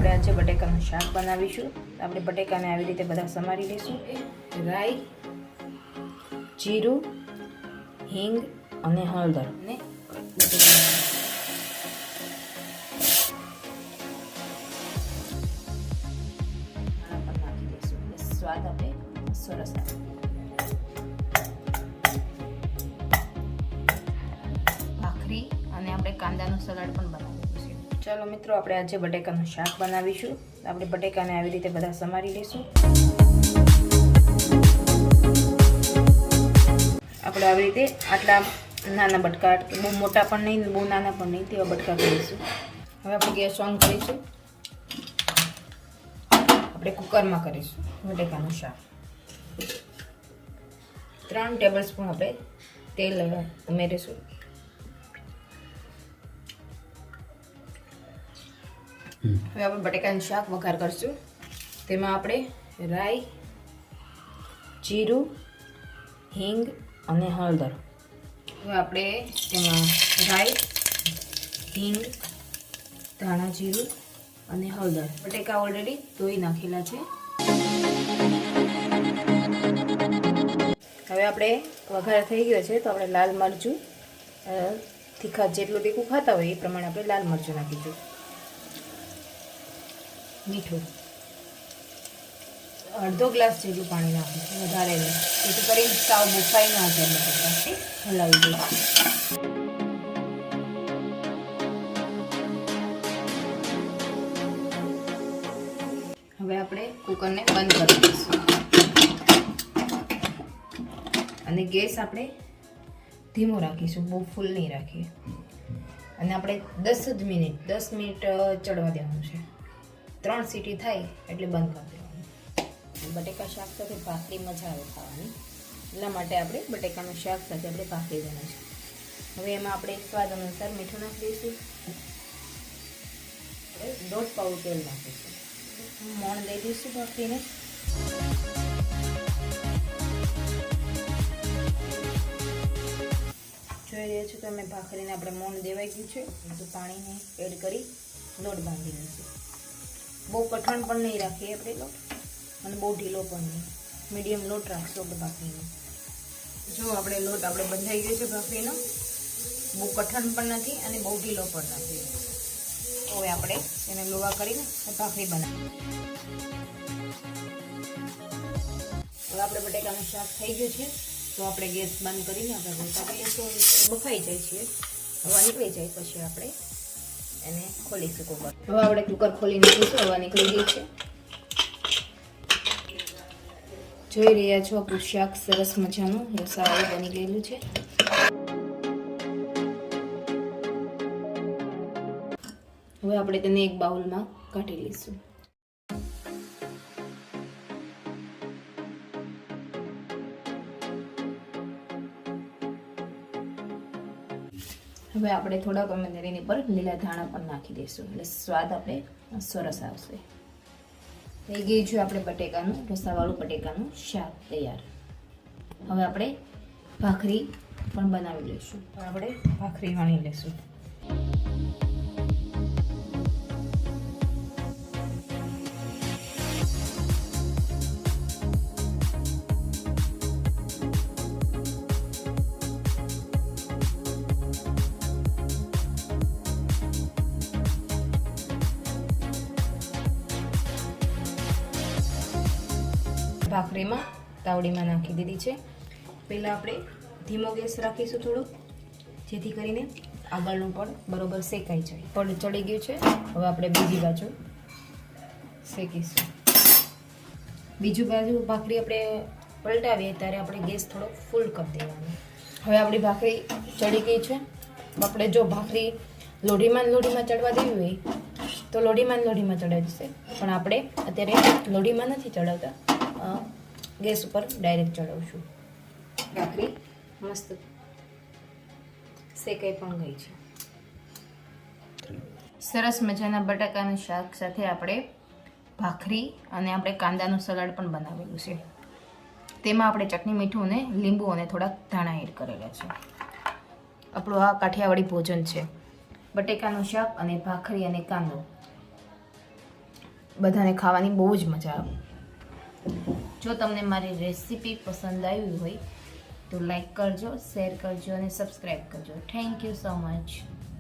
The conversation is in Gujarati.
આપણે આજે બટેકાનું શાક બનાવીશું. આપણે બટેકાને આવી રીતે બધા સમારી લઈશું. રાઈ, જીરું, હિંગ અને હળદર અને નાખી દઈશું. સ્વાદ આપણે સરસ આવે. ભાખરી અને આપણે કાંદાનું સલાડ પણ બનાવીશું. ચાલો મિત્રો, આપણે આજે બટેકાનું શાક બનાવીશું. આપણે બટેકાને આવી રીતે બધા સમારી લઈશું. આપણે આવી રીતે આટલા નાના બટકા, બહુ મોટા પણ નહીં, બહુ નાના પણ નહીં, તેવા બટકા કરીશું. હવે આપણે ગેસ ઓન કરીશું. આપણે કુકરમાં કરીશું બટેકાનું શાક. 3 ટેબલસ્પૂન આપણે તેલ ઉમેરીશું. હવે આપણે બટેકાનું શાક વઘાર કરીશું. તેમાં આપણે રાઈ, જીરું, હિંગ અને હળદર. હવે આપણે તેમાં રાઈ, હિંગ, ધાણા જીરું અને હળદર. બટેકા ઓલરેડી ધોઈ નાખેલા છે. હવે આપણે વઘાર થઈ ગયો છે, તો આપણે લાલ મરચું, તીખા જેટલું તીખું ખાતા હોય એ પ્રમાણે આપણે લાલ મરચું નાખીશું. મીઠું અડધો ગ્લાસ જેટલું પાણી નાખીશું, વધારે નહીં, જેથી કરીને સાવ બફાઈ ના જાય. બટેકા હલાવી દઈશું. હવે આપણે કુકરને બંધ કરી દઈશું અને ગેસ આપણે ધીમો રાખીશું, બહુ ફૂલ નહીં રાખીએ. અને આપણે 10 મિનિટ ચડવા દેવાનું છે. 3 સીટી થાય એટલે બંધ કરી દેવાનું. બટેકા શાક સાથે ભાખરી મજા આવે ખાવાની, એટલા માટે આપણે બટેકાનું શાક સાથે આપણે ભાખરી બનાવીશું. હવે એમાં આપણે સ્વાદ અનુસાર મીઠું નાખી દઈશું. 1.5 પાઉં તેલ નાખીશું. મોણ દઈ દઈશું ભાખરીને. જોઈ રહ્યા છો તમે, ભાખરીને આપણે મોણ દેવાઈ ગયું છે. બધું પાણીને એડ કરી લોટ બાંધી દઈશું. બહુ કઠણ પણ નહીં રાખીએ આપણે લોટ, અને બહુ ઢીલો પણ નહીં, મીડિયમ લોટ રાખશું આપણે ભાખરીનો. જો આપણે લોટ આપણે બંધાઈ ગયો છે ભાખરીનો, બહુ કઠણ પણ નથી અને બહુ ઢીલો પણ નથી. હવે આપણે એને લોવા કરીને ભાખરી બનાવીએ. હવે આપણે બટેકાનું શાક થઈ ગયું છે, તો આપણે ગેસ બંધ કરીને આપણે રોટાવી લઈશું. બફાઈ જાય છે, હવા નીકળી જાય પછી આપણે એને ખોલીશું કુકર. હવે આપણે કુકર ખોલી નાખીશું. હવા નીકળી ગઈ છે. જોઈ રહ્યા છો, આપણું શાક સરસ મજાનું રસાવાળું બની ગયેલું છે. હવે આપણે તેને એક બાઉલમાં કાઢી લઈશું. હવે આપણે થોડાક તેની પર લીલા ધાણા પણ નાખી દઈશું, એટલે સ્વાદ આપણે સરસ આવશે. થઈ ગયું છે આપણે બટેકાનું રસાવાળું બટેકાનું શાક તૈયાર. હવે આપણે ભાખરી પણ બનાવી લઈશું. આપણે ભાખરી વણી લઈશું. ભાખરીમાં તાવડીમાં નાખી દીધી છે. પહેલાં આપણે ધીમો ગેસ રાખીશું થોડો, જેથી કરીને આગળનું પણ બરોબર શેકાઈ જાય. પણ ચડી ગયું છે. હવે આપણે બીજી બાજુ શેકીશું. બીજું બાજુ ભાખરી આપણે પલટાવીએ ત્યારે આપણે ગેસ થોડો ફૂલ કરી દેવાનો. હવે આપણી ભાખરી ચડી ગઈ છે. આપણે જો ભાખરી લોઢીમાં ચડવા દેવી હોય તો લોઢીમાં ચડાવી જશે, પણ આપણે અત્યારે લોઢીમાં નથી ચડાવતા, ગેસ ઉપર ડાયરેક્ટ ચડાવશું. ભાખરી મસ્ત શેકાઈ પણ ગઈ છે. સરસ મજાના બટાકાનું શાક સાથે આપણે ભાખરી અને આપણે કાંદાનું સલાડ પણ બનાવેલું છે. તેમાં આપણે ચટણી, મીઠું અને લીંબુ અને થોડાક ધાણા એડ કરેલા છે. આપણું આ કાઠિયાવાડી ભોજન છે. બટેકાનું શાક અને ભાખરી અને કાંદો. બધાને ખાવાની બહુ જ મજા આવે. જો તમને મારી રેસીપી પસંદ આવી હોય તો લાઈક કરજો, શેર કરજો અને સબસ્ક્રાઈબ કરજો. Thank you so much.